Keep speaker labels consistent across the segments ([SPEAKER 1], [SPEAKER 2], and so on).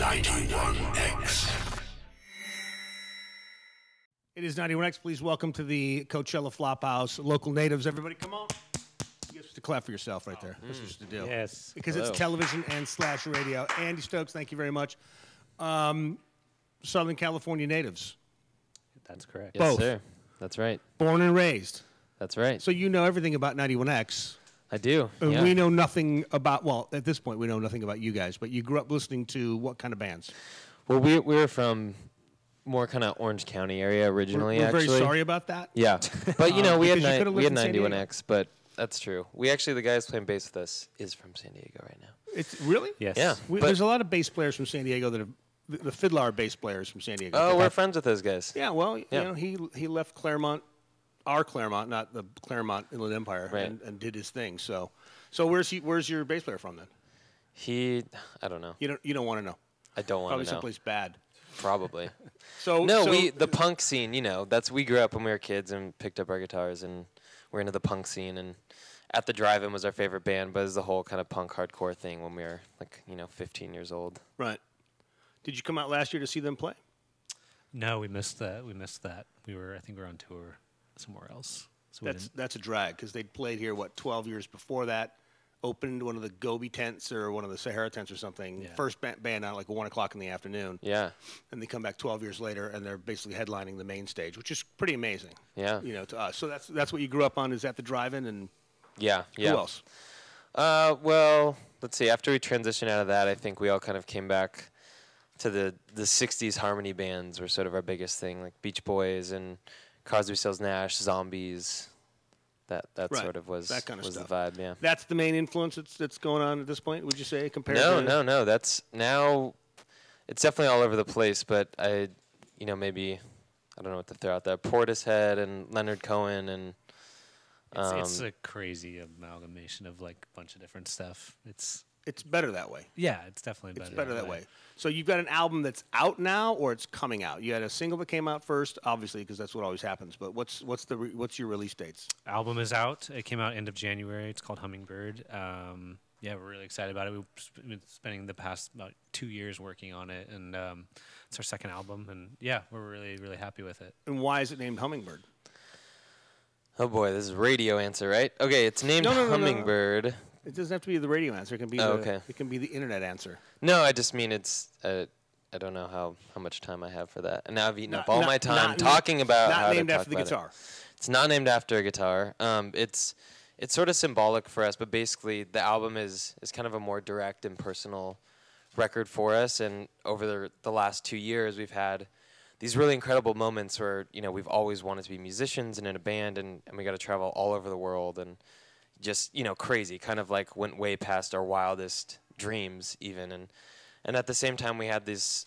[SPEAKER 1] 91X.
[SPEAKER 2] It is 91X. Please welcome to the Coachella Flophouse. Local natives, everybody, come on. You have to clap for yourself right there. That's just the deal.
[SPEAKER 3] Yes.
[SPEAKER 2] Because
[SPEAKER 4] Hello.
[SPEAKER 2] it's television and slash radio. Andy Stokes, thank you very much. Southern California natives.
[SPEAKER 3] That's correct.
[SPEAKER 4] Yes,
[SPEAKER 2] Both.
[SPEAKER 4] sir. That's right.
[SPEAKER 2] Born and raised.
[SPEAKER 4] That's right.
[SPEAKER 2] So you know everything about 91X.
[SPEAKER 4] I do.
[SPEAKER 2] And
[SPEAKER 4] Yeah.
[SPEAKER 2] we know nothing about, well, at this point, we know nothing about you guys, but you grew up listening to what kind of bands?
[SPEAKER 4] Well, we were from more kind of Orange County area originally.
[SPEAKER 2] We're
[SPEAKER 4] actually,
[SPEAKER 2] very sorry about that.
[SPEAKER 4] Yeah, but you know, we had
[SPEAKER 2] Because you could've lived in San Diego.
[SPEAKER 4] 91X, but that's true. We actually, the guy who's playing bass with us is from San Diego right now.
[SPEAKER 2] It's really?
[SPEAKER 3] Yes.
[SPEAKER 4] Yeah. But-
[SPEAKER 2] There's a lot of bass players from San Diego that have, the fiddler are bass players from San Diego.
[SPEAKER 4] Oh, we're friends with those guys.
[SPEAKER 2] Yeah, well,
[SPEAKER 4] Yeah.
[SPEAKER 2] you know, he left Claremont, our Claremont, not the Claremont Inland Empire,
[SPEAKER 4] Right.
[SPEAKER 2] and did his thing. So where's your bass player from then?
[SPEAKER 4] I don't know.
[SPEAKER 2] You don't want to know.
[SPEAKER 4] I don't want
[SPEAKER 2] Probably
[SPEAKER 4] to know.
[SPEAKER 2] someplace bad.
[SPEAKER 4] Probably.
[SPEAKER 2] So
[SPEAKER 4] No,
[SPEAKER 2] so,
[SPEAKER 4] the punk scene, you know, we grew up when we were kids and picked up our guitars and we're into the punk scene, and At the Drive-In was our favorite band, but it was the whole kind of punk hardcore thing when we were 15 years old.
[SPEAKER 2] right. Did you come out last year to see them play?
[SPEAKER 3] No, we missed that. I think we were on tour somewhere else. So
[SPEAKER 2] That's a drag because they'd played here 12 years before that. Opened one of the Gobi tents or one of the Sahara tents or something.
[SPEAKER 3] Yeah.
[SPEAKER 2] First band out at 1 o'clock in the afternoon.
[SPEAKER 4] Yeah.
[SPEAKER 2] And they come back 12 years later and they're basically headlining the main stage, which is pretty amazing.
[SPEAKER 4] Yeah.
[SPEAKER 2] You know, to us. So that's what you grew up on, is At the Drive-In, and
[SPEAKER 4] Yeah.
[SPEAKER 2] who
[SPEAKER 4] Yeah.
[SPEAKER 2] else?
[SPEAKER 4] Well, let's see. After we transitioned out of that, I think we all kind of came back to the 60s harmony bands were sort of our biggest thing, like Beach Boys and Crosby, Stills, Nash, Zombies. That
[SPEAKER 2] Right.
[SPEAKER 4] sort of was
[SPEAKER 2] That kind of
[SPEAKER 4] was
[SPEAKER 2] stuff.
[SPEAKER 4] the vibe, yeah.
[SPEAKER 2] That's the main influence that's going on at this point, would you say, compared
[SPEAKER 4] No,
[SPEAKER 2] to...
[SPEAKER 4] no. That's now. It's definitely all over the place, but maybe I don't know what to throw out there. Portishead and Leonard Cohen and.
[SPEAKER 3] it's a crazy amalgamation of a bunch of different stuff.
[SPEAKER 2] It's better that way.
[SPEAKER 3] Yeah, it's definitely better.
[SPEAKER 2] It's better that way. So you've got an album that's out now, or it's coming out? You had a single that came out first, obviously, because that's what always happens. But what's your release dates?
[SPEAKER 3] Album is out. It came out end of January. It's called Hummingbird. Yeah, we're really excited about it. We've been spending the past about 2 years working on it, and it's our second album. And yeah, we're really, really happy with it.
[SPEAKER 2] And why is it named Hummingbird?
[SPEAKER 4] Oh boy, this is radio answer, right? Okay, it's named
[SPEAKER 2] No.
[SPEAKER 4] Hummingbird.
[SPEAKER 2] It doesn't have to be the radio answer. It can be
[SPEAKER 4] okay.
[SPEAKER 2] It can be the internet answer.
[SPEAKER 4] No, I just mean it's. I don't know how much time I have for that, and now I've eaten up all my time
[SPEAKER 2] not-
[SPEAKER 4] talking about how
[SPEAKER 2] Not
[SPEAKER 4] to
[SPEAKER 2] named
[SPEAKER 4] talk
[SPEAKER 2] after the
[SPEAKER 4] about it.
[SPEAKER 2] guitar.
[SPEAKER 4] It's not named after a guitar. It's sort of symbolic for us, but basically the album is kind of a more direct and personal record for us. And over the last 2 years, we've had these really incredible moments where we've always wanted to be musicians and in a band, and we got to travel all over the world and just crazy, kind of went way past our wildest dreams even. And at the same time, we had these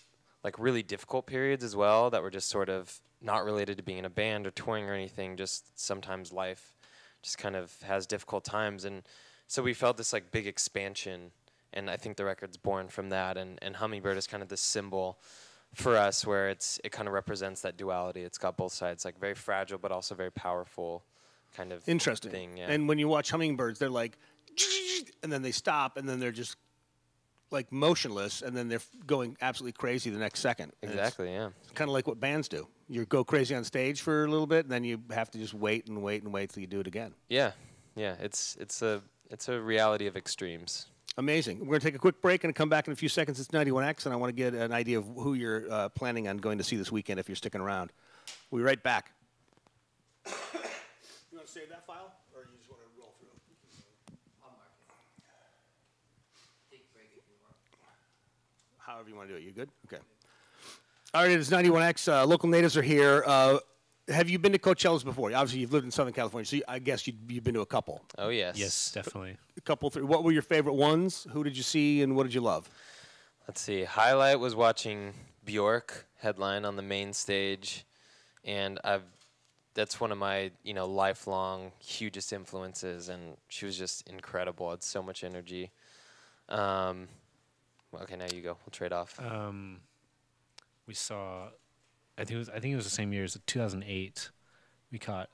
[SPEAKER 4] really difficult periods as well that were just sort of not related to being in a band or touring or anything. Just sometimes life just kind of has difficult times. And so we felt this big expansion, and I think the record's born from that. And Hummingbird is kind of this symbol for us where it kind of represents that duality. It's got both sides, very fragile but also very powerful kind of
[SPEAKER 2] Interesting.
[SPEAKER 4] thing. Yeah.
[SPEAKER 2] And when you watch hummingbirds, they're and then they stop, and then they're just motionless, and then they're going absolutely crazy the next second. And
[SPEAKER 4] Exactly, yeah.
[SPEAKER 2] It's kind of like what bands do. You go crazy on stage for a little bit, and then you have to just wait and wait and wait till you do it again.
[SPEAKER 4] Yeah, yeah. It's a reality of extremes.
[SPEAKER 2] Amazing. We're going to take a quick break and come back in a few seconds. It's 91X, and I want to get an idea of who you're planning on going to see this weekend if you're sticking around. We'll be right back. You want to save that file, or you just want to roll through?
[SPEAKER 5] I'll mark it. Take a break if you want.
[SPEAKER 2] However you want to do it. You good? Okay. All right, it's 91X. Local natives are here. Have you been to Coachellas before? Obviously, you've lived in Southern California, so I guess you've been to a couple.
[SPEAKER 4] Oh, yes.
[SPEAKER 3] Yes, definitely.
[SPEAKER 2] A couple, three. What were your favorite ones? Who did you see, and what did you love?
[SPEAKER 4] Let's see. Highlight was watching Bjork headline on the main stage, and that's one of my lifelong hugest influences, and she was just incredible. Had so much energy. Okay, now you go. We'll trade off.
[SPEAKER 3] We saw, I think it was the same year as 2008. We caught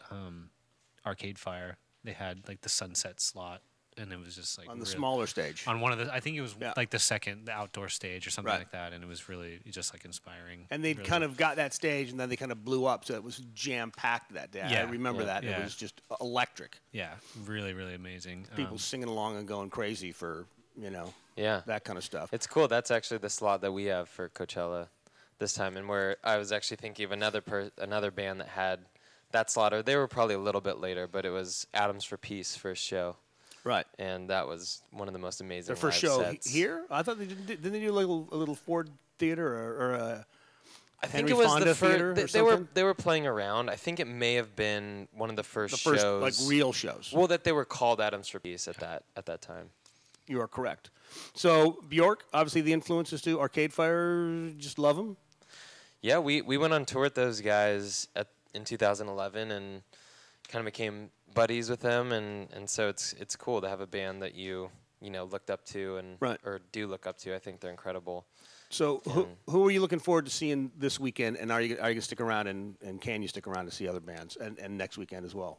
[SPEAKER 3] Arcade Fire. They had the sunset slot and it was just like
[SPEAKER 2] On the
[SPEAKER 3] really-
[SPEAKER 2] smaller stage.
[SPEAKER 3] on one of the, I think it was
[SPEAKER 2] Yeah.
[SPEAKER 3] like the outdoor stage or something
[SPEAKER 2] Right.
[SPEAKER 3] like that, and it was really just like inspiring.
[SPEAKER 2] And they'd
[SPEAKER 3] really.
[SPEAKER 2] kind of got that stage, and then they kind of blew up, so it was jam-packed that day. I
[SPEAKER 3] Yeah,
[SPEAKER 2] remember that.
[SPEAKER 3] yeah.
[SPEAKER 2] It was just electric.
[SPEAKER 3] yeah, really, really amazing.
[SPEAKER 2] People singing along and going crazy for, you know,
[SPEAKER 4] Yeah.
[SPEAKER 2] that kind of stuff.
[SPEAKER 4] It's cool. That's actually the slot that we have for Coachella this time, and where I was actually thinking of another band that had that slot. Or they were probably a little bit later, but it was Atoms for Peace first show,
[SPEAKER 2] Right.
[SPEAKER 4] and that was one of the most amazing.
[SPEAKER 2] Their first
[SPEAKER 4] live
[SPEAKER 2] show
[SPEAKER 4] sets.
[SPEAKER 2] here? I thought didn't they do like a little Ford Theater or a
[SPEAKER 4] I think
[SPEAKER 2] Henry
[SPEAKER 4] it was
[SPEAKER 2] Fonda
[SPEAKER 4] the
[SPEAKER 2] Theater or
[SPEAKER 4] first. They were
[SPEAKER 2] something?
[SPEAKER 4] playing around. I think it may have been one of the first
[SPEAKER 2] like
[SPEAKER 4] shows.
[SPEAKER 2] real shows.
[SPEAKER 4] Well, that they were called Atoms for Peace at that time.
[SPEAKER 2] You are correct. So Bjork, obviously the influences too. Arcade Fire, just love them.
[SPEAKER 4] Yeah, we went on tour with those guys in 2011 and kind of became buddies with them, and so it's cool to have a band that you looked up to and
[SPEAKER 2] Right.
[SPEAKER 4] or do look up to. I think they're incredible.
[SPEAKER 2] So who are you looking forward to seeing this weekend? And are you going to stick around and can you stick around to see other bands and next weekend as well?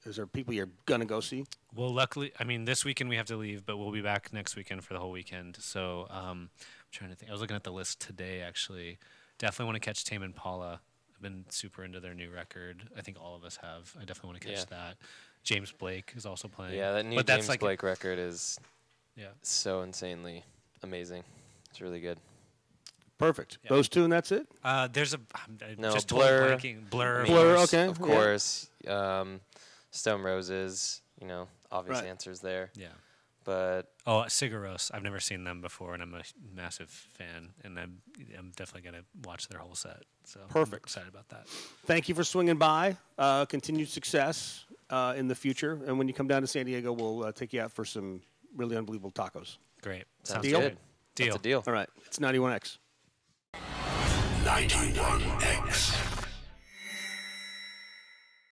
[SPEAKER 2] Is there people you're going to go see?
[SPEAKER 3] Well, luckily, I mean, this weekend we have to leave, but we'll be back next weekend for the whole weekend. So I'm trying to think. I was looking at the list today, actually. Definitely want to catch Tame Impala. I've been super into their new record. I think all of us have. I definitely want to catch that. James Blake is also playing.
[SPEAKER 4] Yeah, that new
[SPEAKER 3] But that's
[SPEAKER 4] James
[SPEAKER 3] like
[SPEAKER 4] Blake record is
[SPEAKER 3] Yeah.
[SPEAKER 4] so insanely amazing. It's really good.
[SPEAKER 2] Perfect.
[SPEAKER 3] Yeah.
[SPEAKER 2] Those two and that's it?
[SPEAKER 3] There's a
[SPEAKER 4] No,
[SPEAKER 3] just
[SPEAKER 4] Blur.
[SPEAKER 3] totally blanking. Blur.
[SPEAKER 4] I
[SPEAKER 3] of
[SPEAKER 4] mean,
[SPEAKER 2] Blur,
[SPEAKER 3] course.
[SPEAKER 2] okay.
[SPEAKER 4] Of
[SPEAKER 2] Yeah.
[SPEAKER 4] course. Stone Roses. Obvious
[SPEAKER 2] Right.
[SPEAKER 4] answers there.
[SPEAKER 3] Yeah.
[SPEAKER 4] But
[SPEAKER 3] Oh, Sigaros. I've never seen them before, and I'm a massive fan, and I'm definitely gonna watch their whole set. So
[SPEAKER 2] Perfect.
[SPEAKER 3] I'm excited about that.
[SPEAKER 2] Thank you for swinging by. Continued success in the future. And when you come down to San Diego, we'll take you out for some really unbelievable tacos.
[SPEAKER 3] Great.
[SPEAKER 4] sounds
[SPEAKER 2] Deal?
[SPEAKER 4] good.
[SPEAKER 3] Deal.
[SPEAKER 4] That's a deal.
[SPEAKER 2] All right. It's 91X.
[SPEAKER 1] 91X.